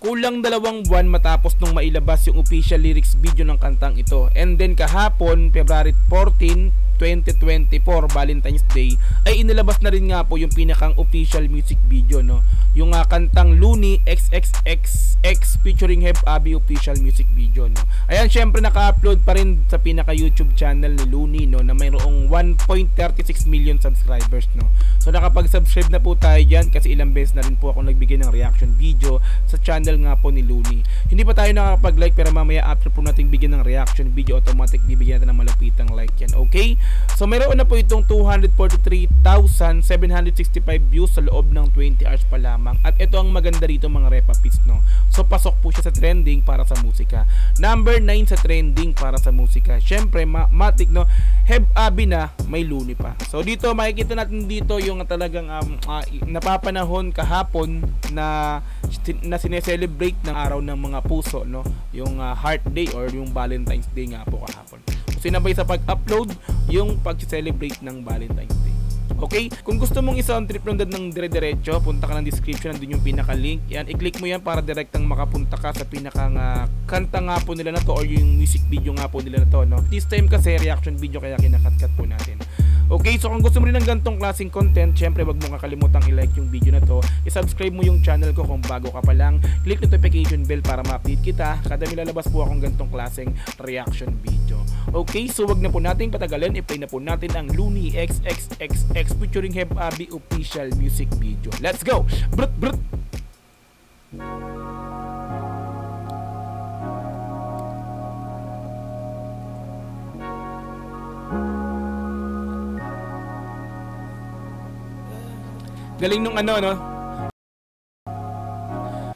kulang 2 buwan matapos nung mailabas yung official lyrics video ng kantang ito. And then kahapon, February 14, 2024, Valentine's Day, ay inilabas na rin nga po yung pinakang official music video, no? Yung kantang Looney XXXX featuring Heb Abi official music video, no? Ayan, syempre naka-upload pa rin sa pinaka YouTube channel ni Looney, no, na mayroong 1.36 million subscribers, no. So nakapag-subscribe na po tayo diyan kasi ilang beses na rin po ako nagbigay ng reaction video sa channel nga po ni Looney. Hindi pa tayo nakakapag-like pero mamaya after po nating bigyan ng reaction video, automatic bibigyan natin ng malapitang like yan, okay? So mayroon na po itong 243,765 views sa loob ng 20 hours pa lamang. At ito ang maganda rito mga repapits, no. So pasok po siya sa trending para sa musika. Number 9 sa trending para sa musika. Syempre matik, no. Heb Abi na, may Looney pa. So dito makikita natin dito yung talagang napapanahon kahapon na sineselebrate ng araw ng mga puso, no. Yung Heart Day or yung Valentine's Day nga po kahapon. So sinabay sa pag-upload yung pag-celebrate ng Valentine's Day. Okay? Kung gusto mong i-sound trip ng dire-diretso, punta ka ng description, nandun yung pinaka-link. Yan, i-click mo yan para direktang makapunta ka sa pinakang kanta nga po nila na to or yung music video nga po nila na to, no? This time kasi reaction video kaya kinakat-cut po natin. Okay, so kung gusto mo rin ng ganitong klaseng content, syempre wag mo kakalimutang i-like yung video na to, i-subscribe mo yung channel ko kung bago ka pa lang, click notification bell para ma-update kita kada may lalabas po akong ganitong klaseng reaction video. Okay, so wag na po nating patagalin, i-play na po natin ang Looney XXXX featuring Heb Abi official music video. Let's go! Brut brut! Galing nung ano, no?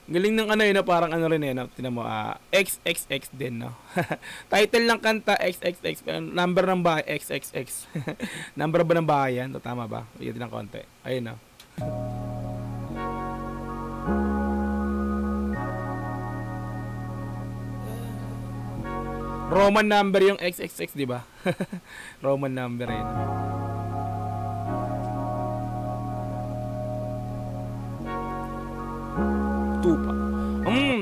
Galing ng ano yun, no? Parang ano rin, no? Tinan mo, XXX din, no? Title ng kanta, XXX. Number ng bahay, XXX. Number ba ng bahay yan? Tama ba? Iyan din ng konti. Ayun, no? Roman number yung XXX, di ba? Roman number yun. Tupa.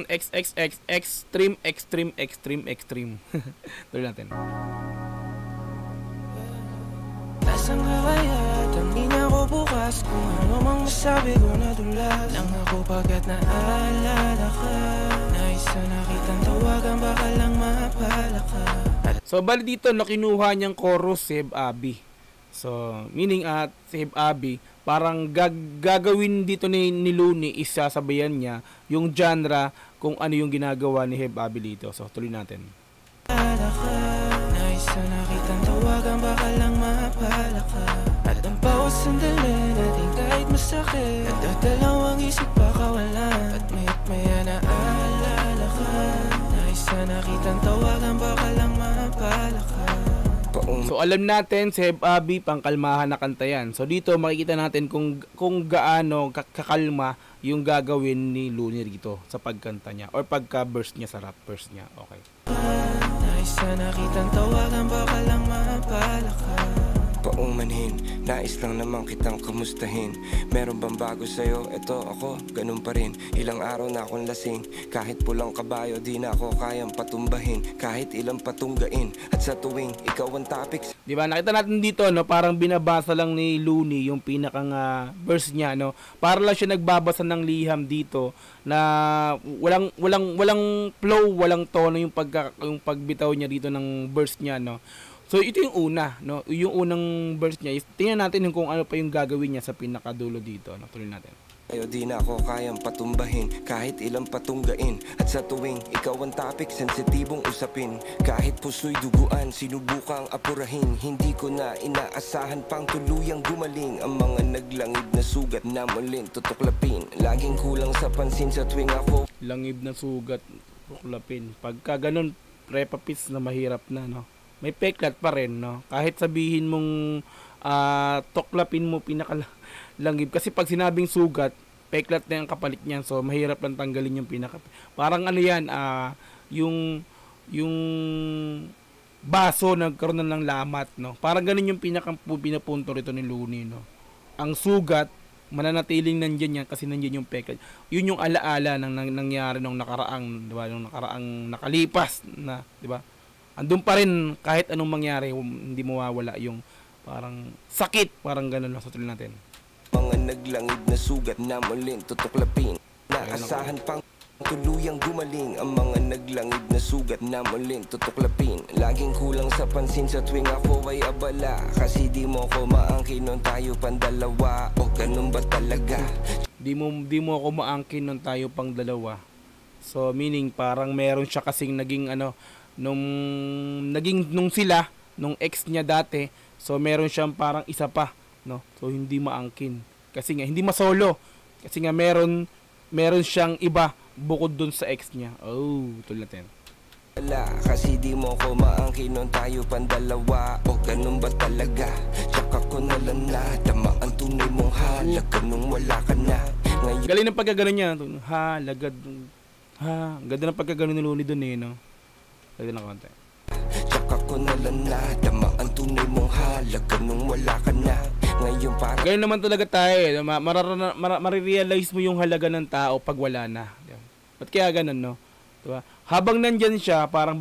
XXX extreme extreme extreme extreme. Tuloy natin. Nasaan ka kaya? Tangin ako bukas. Kung ano mang masabi ko na dulas lang ako pagkat naalala ka. Nais na kitang tawagan baka lang mapala ka. So bali dito na kinuha niyang chorus si Heb Abi. So meaning si Heb Abi parang gagawin dito ni Looney, isasabayan niya yung genre kung ano yung ginagawa ni Heb Abi dito. So tuloy natin. Nais na kitang tawagan baka lang mapala ka. At ang bawat sandali natin kahit masakit, nagdadalawang isip baka wala. At mayat maya naalala ka. Nais na kitang tawagan baka lang mapala ka. So alam natin si Heb Abi pangkalmahan na kanta yan. So dito makikita natin kung gaano kakalma yung gagawin ni Looney dito sa pagkanta niya or pagka-verse niya sa rap verse niya. Okay. Nais na kitang tawagan baka lang mapala ka. Paumanhin, nais lang naman kitang kamustahin. Meron bang bago sa'yo? Eto ako, ganun pa rin. Ilang araw na akong lasing. Kahit pulang kabayo, di na ako kayang patumbahin. Kahit ilang patunggain. At sa tuwing, ikaw ang topics. Diba, nakita natin dito, no, parang binabasa lang ni Looney yung pinakang verse niya, no. Para lang siya nagbabasa ng liham dito na walang flow, walang tono yung pagbitaw niya dito ng verse niya, no. So ito yung una, no? Yung unang verse niya. Tingnan natin kung ano pa yung gagawin niya sa pinakadulo dito, no? Tuloy natin. Ayo di na ako kayang patumbahin, kahit ilang patunggain. At sa tuwing ikaw ang topic, sensitibong usapin. Kahit puso'y duguan, sinubukang apurahin. Hindi ko na inaasahan pang tuluyang gumaling. Ang mga naglangib na sugat na muling tutuklapin. Laging kulang sa pansin sa tuwing ako langib na sugat, tuklapin. Pagka ganun, repapits na mahirap na, no? May peklat pa rin, no? Kahit sabihin mong tuklapin mo pinakalangib. Kasi pag sinabing sugat, peklat na yung kapalit niyan. So, mahirap lang tanggalin yung parang ano yan, yung baso nagkaroon na ng lamat, no? Parang ganun yung pinapunto rito ni Looney, no? Ang sugat, mananatiling nandiyan yan kasi nandiyan yung peka. Yun yung alaala ng nangyari nung nakaraang, di ba? Nung nakaraang nakalipas na, di ba? Andun pa rin kahit anong mangyari, hindi mawawala yung parang sakit, parang ganun lang sa tuloy natin. Mga naglangid na sugat na muling tutuklapin. Naasahan pang tuluyang gumaling. Ang mga naglangid na sugat na muling tutuklapin. Laging kulang sa pansin sa tuwing ako ay abala. Kasi di mo ko maangkin nung tayo pandalawa. O ganun ba talaga? Di mo ako maangkin nung tayo pang dalawa. So meaning parang meron siya kasing naging nung sila, nung ex niya dati. So meron siyang parang isa pa, no? So hindi maangkin. Kasi nga hindi masolo. Kasi nga meron siyang iba bukod dun sa ex niya. Oh, tuloy natin. Kasi di mo ko maangkin nung tayo pandalawa. O ganun ba talaga? Tsaka ko nalang nadama ang tunay mong halaga nung wala ka na. Ngayon Galing ng pagkaganon niya. Halaga. Ganda ng pagkaganon ni Looney dun eh, no? Ganda ng konti. tsaka ko nalang nadama ang tunay mong halaga nung wala ka na. Ngayon parang Ganyan naman talaga tayo eh. Marirealize mo yung halaga ng tao pag wala na. Diba? Ba't kaya ganun, no? Diba? Habang nandyan siya, parang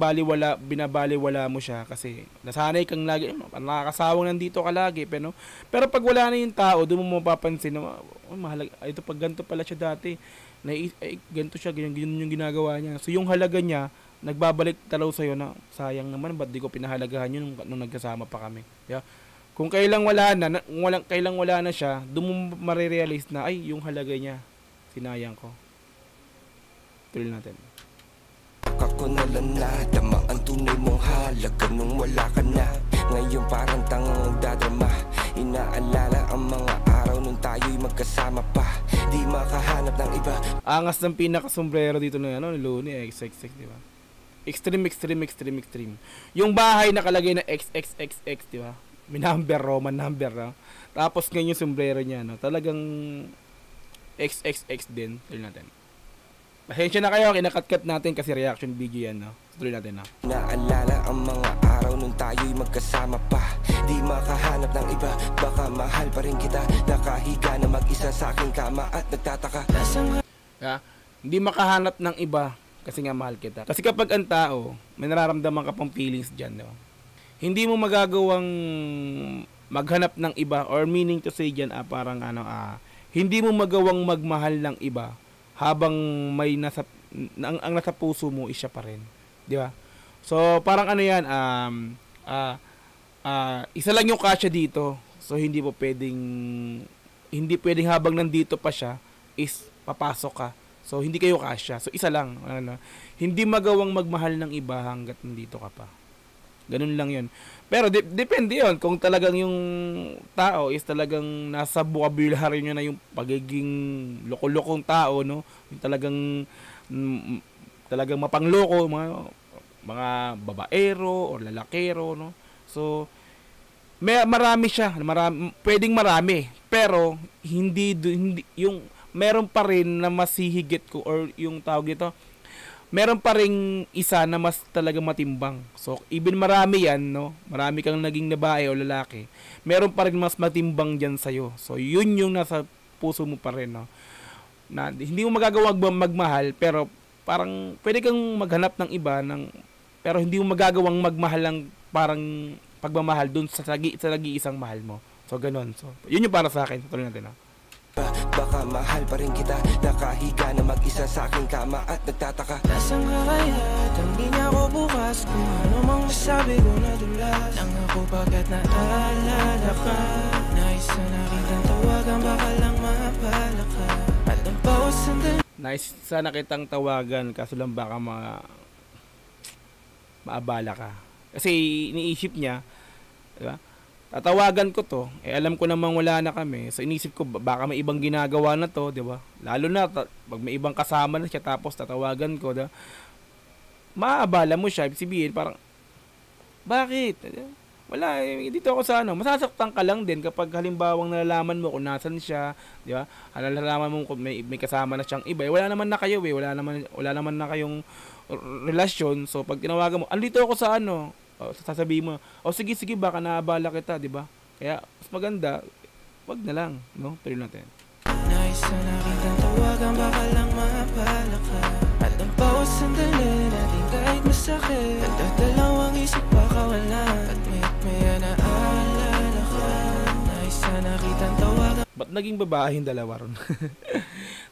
binabaliwala mo siya kasi nasanay kang lagi, nakakasawang nandito ka lagi. Pero pag wala na yung tao, doon mo mapapansin na, mahalaga, ito pag ganito pala siya dati, ganito siya, ganyan yung ginagawa niya. So yung halaga niya, nagbabalik talaw sa'yo na, sayang naman, ba't di ko pinahalagahan yun nung nagkasama pa kami. Diba? Kung kailang wala na siya, doon mo marirealize na, ay, yung halaga niya, sinayang ko. Tuloy natin. ako nalang nadama ang tunay mong halaga nung wala ka na. Ngayon parang tangang nagdadrama. Inaalala ang mga araw nung tayo'y magkasama pa. Di makahanap ng iba. Angas ng pinaka-sombrero dito na ni Looney, XXX, di ba? Extreme. Yung bahay nakalagay na XXXX, di ba? May number, Roman number, no? Tapos ngayon yung sombrero niya, no? Talagang XXX din. Tuloy natin. Pasensya na kayo, kinakatkat natin kasi reaction video yan, no? Tuloy natin, no? Naalala ang mga araw nung tayo'y magkasama pa. Di makahanap ng iba, baka mahal pa rin kita. Nakahiga na mag-isa sa aking kama at nagtataka. Hindi makahanap ng iba kasi nga mahal kita. Kasi kapag ang tao, may nararamdaman ka pang feelings dyan, no? Hindi mo magagawang maghanap ng iba, or meaning to say dyan, parang hindi mo magawang magmahal ng iba habang may ang nasa puso mo is siya pa rin, di ba? So parang yan, isa lang yung kasya dito. So hindi pwedeng habang nandito pa siya is papasok ka. So hindi kayo kasya. So isa lang, hindi magawang magmahal ng iba hangga't nandito ka pa. Ganun lang 'yun. Pero depende 'yon kung talagang yung tao is talagang nasa vocabulary niya na yung pagiging loko-lokong tao, no? Yung talagang mapangloko, mga babaero o lalakero, no? So marami siya, pwedeng marami, pero hindi yung meron pa rin na masihigit ko, or yung tawag dito, meron pa ring isa na mas talaga matimbang. So, even marami yan, no? Marami kang naging babae o lalaki, meron pa rin mas matimbang dyan sa'yo. So, yun yung nasa puso mo pa rin, no? Na, hindi mo magagawa magmahal, pero parang pwede kang maghanap ng iba, pero hindi mo magagawang magmahal ng parang pagmamahal dun sa isang mahal mo. So, ganun. So, yun yung para sa akin. Tuloy natin, no? Baka mahal pa rin kita. Nakahiga na mag-isa sa aking kama at nagtataka. Nasaan ka kaya? Tangin ako bukas. Kung ano mang masabi ko nadulas lang ako pagkat naalala ka. Nais na kitang tawagan, baka lang mapala ka. At ang bawat sandali. Nice sana kitang tawagan, kaso lang baka maabala ka. Kasi iniisip niya, diba? Tatawagan ko to, alam ko namang wala na kami. So inisip ko baka may ibang ginagawa na to, 'di ba? Lalo na pag may ibang kasama na siya tapos tatawagan ko, 'di ba? Maabala mo siya, sabihin parang bakit? Wala, dito ako sa masasaktan ka lang din kapag halimbawang nalalaman mo kung nasan siya, 'di ba? Nalalaman mo kung may kasama na siyang iba. Wala naman na kayo, wala naman na kayong relasyon. So pag tinawagan mo, andito ako sa sasabihin mo, sige, baka naabala kita, di ba? Kaya, mas maganda, wag na lang, no? Tuloy natin. Nais na kitang tawagan, baka lang mapala ka. At ang bawat sandali natin kahit masakit, nagdadalawang isip baka wala. At may naalala ka. Nais na kitang tawagan. Ba't naging babae yung dalawa ron?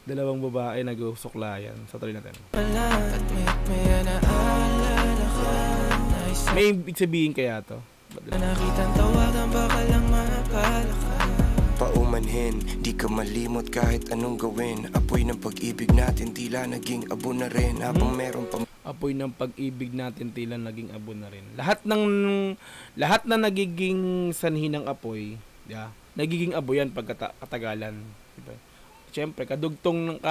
Dalawang babae nag-usuklayan. Sa tuloy natin. At may naalala ka. May ibig sabihin kaya to? Nakitang tawagan, baka lang mapala ka. Paumanhin, di ka malimot kahit anong gawin. Apoy ng pag-ibig natin tila naging abo na rin. Habang meron pa apoy ng pag-ibig natin tila naging abo na rin. Lahat na nagiging sanhi ng apoy, nagiging abo yan pagkatagalan. Diba? Siyempre, kadugtong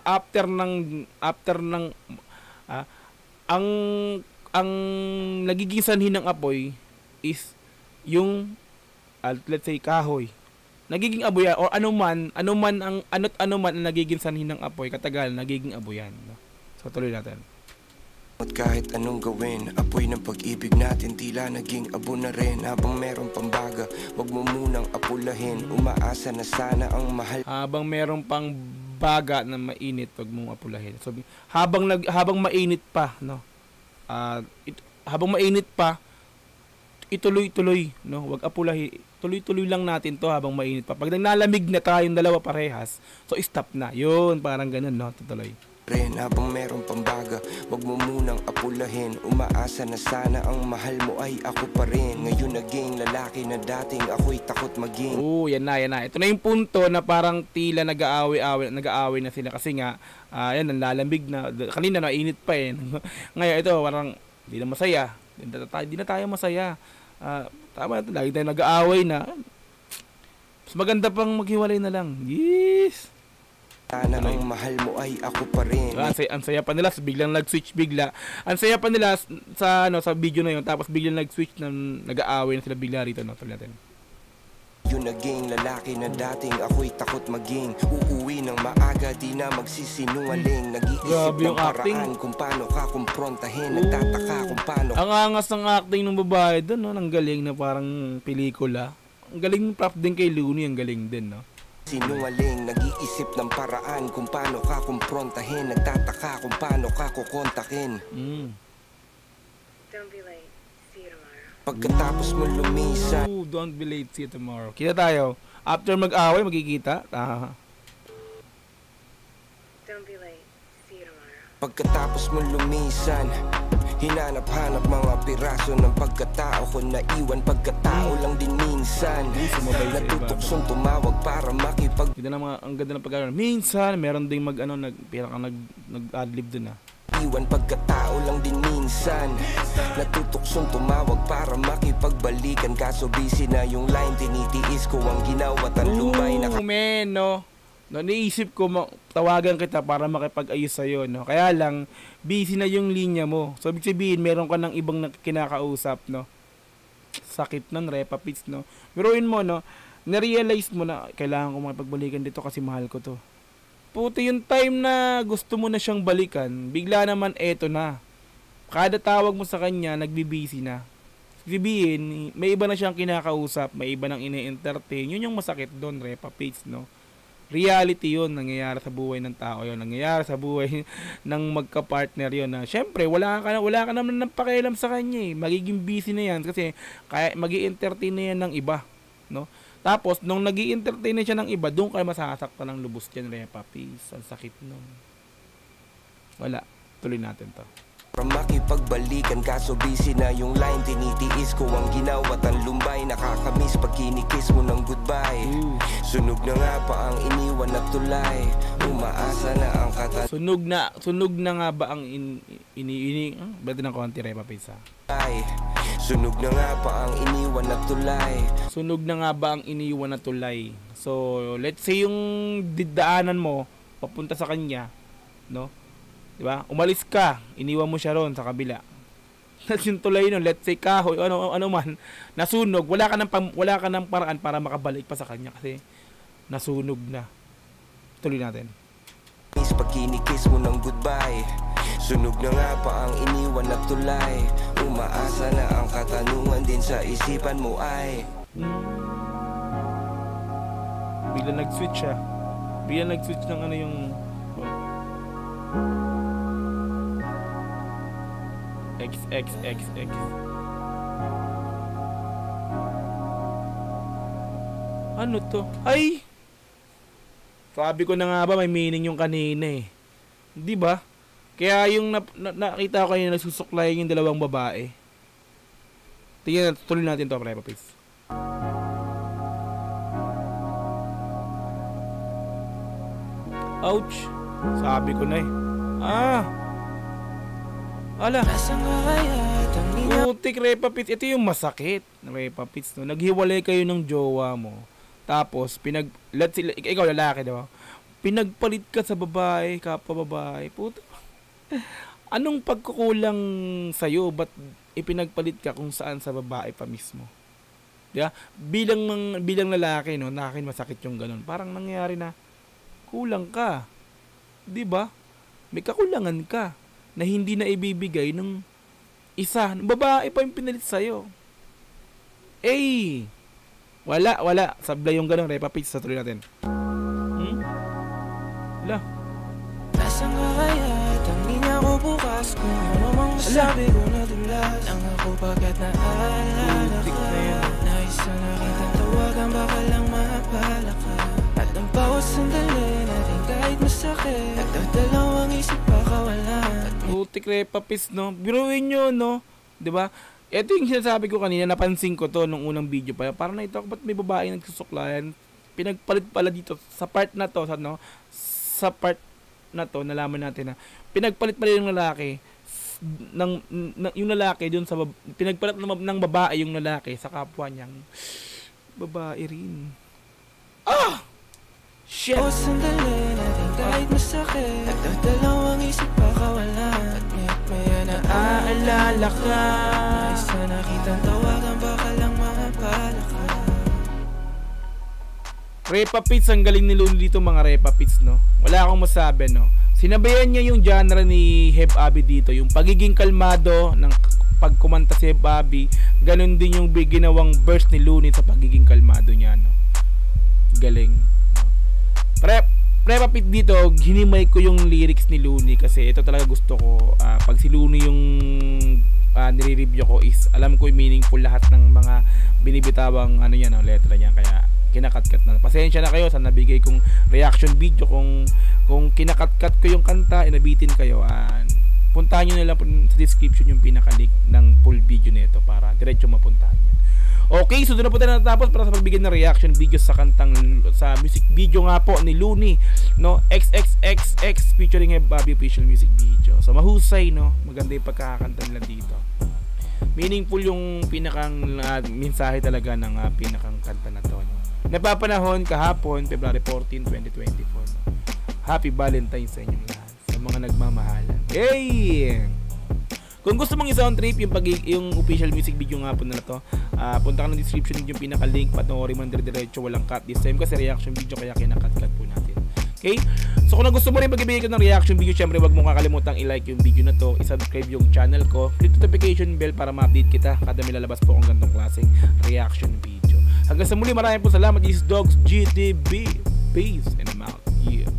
after ng ang nagiging sanhi ng apoy is yung let's say kahoy. Nagiging abo yan, or anuman ang nagiging sanhi ng apoy, katagalan nagiging abo yan. No? So tuloy natin. kahit anong gawin, apoy ng pag-ibig natin tila naging abo na rin. Habang meron pang baga, wag mo munang apulahin. Umaasa na sana ang mahal. Habang meron pang baga na mainit, wag mong apulahin. So habang mainit pa, no. Habang mainit pa, ituloy-tuloy, no. Wag apulahin. Tuloy-tuloy lang natin to habang mainit pa. Pag nalamig na tayong dalawa parehas, so stop na. Yun, parang ganun, no. Tutuloy. Habang meron pang baga, wag mo munang apulahin. Umaasa na sana ang mahal mo ay ako pa rin. Ngayon naging lalaki na dating ako'y takot maging. Yan na. Ito na yung punto na parang tila nag-aaway na sila kasi nga yan, nanlalamig na. Kanina mainit pa eh. Ngayon ito parang hindi na masaya. Hindi na tayo masaya. Tama na ito, lagi tayo nag-aaway na. Mas maganda pang maghiwalay na lang. Yes! Sana ang mahal mo ay ako pa rin. Ang saya pa nila, biglang nag-switch bigla. Ang saya pa nila sa video na yun, tapos biglang nag-switch na nag-aaway na sila bigla rito, no? Tuloy natin. Yung naging lalaki na dating ako'y takot maging. Uuwi ng maaga, di na magsisinungaling. Nag-iisip ng paraan kung paano ka kumprontahin. Nagtataka kung paano. Ang angas ng acting ng babae doon, no? Ang galing na parang pelikula. Ang galing prof din kay Looney, ang galing din, no? Sinungaling, nag-iisip ng paraan kung paano ka kumprontahin. Nagtataka kung paano ka kukontakin. Don't be late. See you tomorrow. Pagkatapos mo lumisan. Don't be late. See you tomorrow. Kita tayo. After mag-away, magkikita. Don't be late. See you tomorrow. Pagkatapos mo lumisan, hinanap-hanap mga piraso ng pagkatao ko. Naiwan pagkatao lang din minsan. Natutuksong tumawag para makipag. Ang ganda ng pagkakaroon. Minsan, meron ding nag-adlib dun. Iwan pagkatao lang din minsan. Natutuksong tumawag para makipagbalikan. Kaso busy na yung line, tinitiis ko ang ginawa. Tanlumay na men, no? Naisip ko, tawagan kita para makipag-ayos sa'yo, no? Kaya lang, busy na yung linya mo. So, ibig sabihin, meron ka ng ibang kinakausap, no? Sakit nun, Repa Pits, no? Biruin mo, no? Na-realize mo na, kailangan ko makipagbalikan dito kasi mahal ko to. Puti yung time na gusto mo na siyang balikan, bigla naman eto na. Kada tawag mo sa kanya, nagbibisi na. Sabihin, may iba na siyang kinakausap, may iba nang ine-entertain. Yun yung masakit doon, Repa Pits, no? Reality yun, nangyayari sa buhay ng tao yun, nangyayari sa buhay ng magka-partner yun na syempre wala ka naman ng pakialam sa kanya eh. Magiging busy na yan kasi kaya magi-entertain na yan ng iba, no? Tapos nung nagi-entertain na siya ng iba, doon kayo masasaktan ng lubos dyan, Repa Peace. Ang sakit nun. Wala, tuloy natin to. Para makipagbalikan kaso busy na yung line. Tinitiis ko ang ginawa, tanlumbay. Nakakamiss pag kinikis mo ng goodbye. Sunog na nga pa ang iniwan na tulay. Umaasa na ang Sunog na nga ba ang Bati ng konti, Repa Pizza. Sunog na nga pa ang iniwan na tulay. Sunog na nga ba ang iniwan na tulay? So, let's say yung didaanan mo papunta sa kanya, no? Diba? Umalis ka, iniwan mo siya ron sa kabila. Tapos yung tulay nun, let's say kahoy, ano man, nasunog, wala ka ng paraan para makabalik pa sa kanya kasi nasunog na. Tuloy natin. Pag kinikis mo ng goodbye, sunog na nga pa ang iniwan na tulay. Umaasa na ang katanungan din sa isipan mo ay bigla nag-switch siya. Bigyan nag-switch ng ano yung XXXX. Ano to? Ay! Sabi ko na nga ba may meaning yung kanina eh. Di ba? Kaya yung nakita ko kanina nagsusuklayan yung dalawang babae. Tingnan natin, tuloy natin to, Repa please. Ouch! Sabi ko na eh. Ala! Putik, Repa Pits. Ito yung masakit, Repa Pits, no? Naghiwalay kayo ng jowa mo. Tapos, ikaw lalaki, diba? Pinagpalit ka sa babae, kapwa babae. Puta. Anong pagkukulang sa'yo? Ba't ipinagpalit ka kung saan sa babae pa mismo? Diba? Bilang lalaki, no? Nakakin masakit yung ganun. Parang nangyayari na kulang ka. Diba? May kakulangan ka na hindi na ibibigay ng isa. Babae pa yung pinalit sa'yo. Wala. Sablay yung ganun, Repa Pits. Sa tuloy natin. Wala. Nasaan ka kaya? Tangin ako bukas kung ano mang masabi ko na dulas. Ang ako pagkat naalala ka. Nais na kitang tawagan, baka lang mapala ka. At ang bawat sandali natin kahit masakit, nagdadalawang isip baka wala. Putik, Repa Pits, no? Biruin nyo, no? Diba? Ito yung sinasabi ko kanina, napansin ko to nung unang video pa. Parang naito ako, ba't may babae nagsusuklayan? Pinagpalit pala dito sa part na to, sa part na to, nalaman natin na pinagpalit pala yung lalaki yung lalaki dun sa pinagpalit ng babae yung lalaki sa kapwa niyang babae rin. Shit! O sandali natin kahit masakit, nagdadalawang isip baka wala. At maya naaalala ka. Nais na nakitang tawagan, baka lang mapala ka. Repa Pits, ang galing ni Looney dito mga Repa Pits, no? Wala akong masabi, no? Sinabayan niya yung genre ni Heb Abi dito, yung pagiging kalmado ng pagkumanta si Heb Abi, ganun din yung ginawang verse ni Looney sa pagiging kalmado niya, no? Galing. Repa Pits dito, hinimay ko yung lyrics ni Looney kasi ito talaga gusto ko. Pag si Looney yung nire-review ko is alam ko yung meaningful lahat ng mga binibitawang ano yan, no, letra niya, kaya kinakat-kat na. Pasensya na kayo sa nabigay kong reaction video kung kinakat-kat ko yung kanta, inabitin kayo. Puntahan nyo nila sa description yung pinaka-link ng full video nito para diretso mapuntahan nyo. Okay, so doon na po tayo natapos para sa pagbigay ng reaction video sa kantang, sa music video nga po ni Looney, no? XXXX featuring Bobby official music video. So mahusay, no? Maganda yung pagkakanta nila dito. Meaningful yung pinakang mensahe talaga ng pinakang kanta na to, no? Napapanahon kahapon, February 14, 2024. No? Happy Valentine's sa inyong lahat, sa mga nagmamahalan. Hey! Kung gusto mong i-sound trip yung official music video nga po na to, punta ka ng description yung pinaka-link, panoorin mo diretso, walang cut this time kasi reaction video kaya kinakat-cut po natin. Okay? So kung gusto mo rin magbibigay ko ng reaction video, syempre wag mo kakalimutang i-like yung video na to, i-subscribe yung channel ko, click notification bell para ma-update kita kada may lalabas po akong ganitong klaseng reaction video. Hanggang sa muli, maraming po salamat. This is Dogs GTB. Peace and I'm out. Yeah.